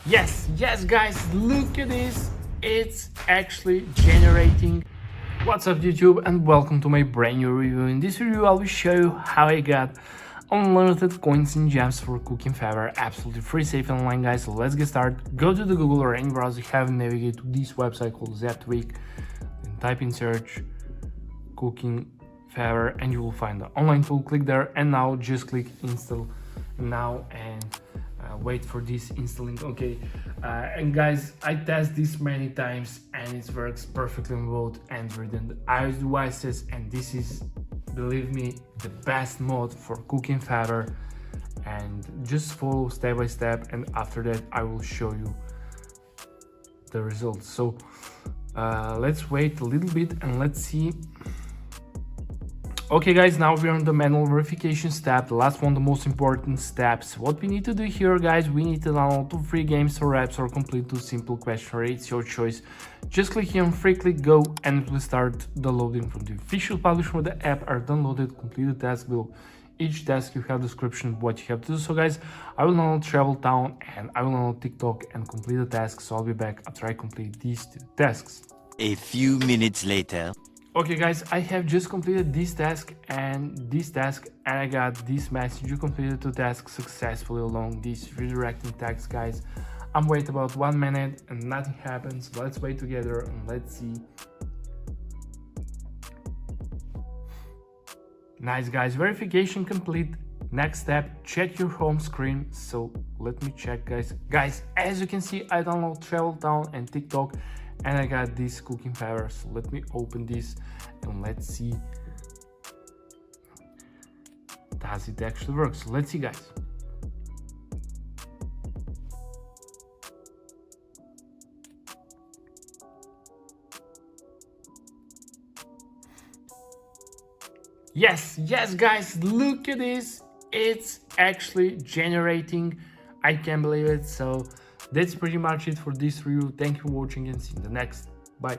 Yes guys, look at this. It's actually generating. What's up YouTube, and welcome to my brand new review. In this review I will show you how I got unlimited coins and gems for cooking favor, absolutely free, safe and online guys. So let's get started. Go to the Google or any browser you have and navigate to this website called Zeptweek, then type in search cooking favor and you will find the online tool. Click there and now just click install now and wait for this installing. Okay, and guys, I test this many times and it works perfectly on both Android and iOS devices, and this is, believe me, the best mode for cooking favor. And just follow step by step, and after that I will show you the results. So let's wait a little bit and let's see. Okay guys, now we're on the manual verification step, the last one, the most important steps. What we need to do here guys, we need to download 2 free games or apps or complete 2 simple questionnaire. It's your choice. Just click here on free, click go, and it will start the loading from the official publisher. The app are downloaded, complete the task below. Each task you have description of what you have to do. So guys, I will now travel town and I will now TikTok and complete the task. So I'll be back after I complete these 2 tasks. A few minutes later. Okay guys, I have just completed this task and this task, and I got this message: you completed 2 tasks successfully along this redirecting text. Guys, I'm waiting about 1 minute and nothing happens. Let's wait together and let's see. Nice guys, verification complete. Next step, check your home screen. So let me check guys, as you can see, I download Travel Town and TikTok and I got this cooking favor. So let me open this and let's see, does it actually work? So let's see guys. Yes guys, look at this. It's actually generating. I can't believe it. So that's pretty much it for this review. Thank you for watching and see you in the next. Bye.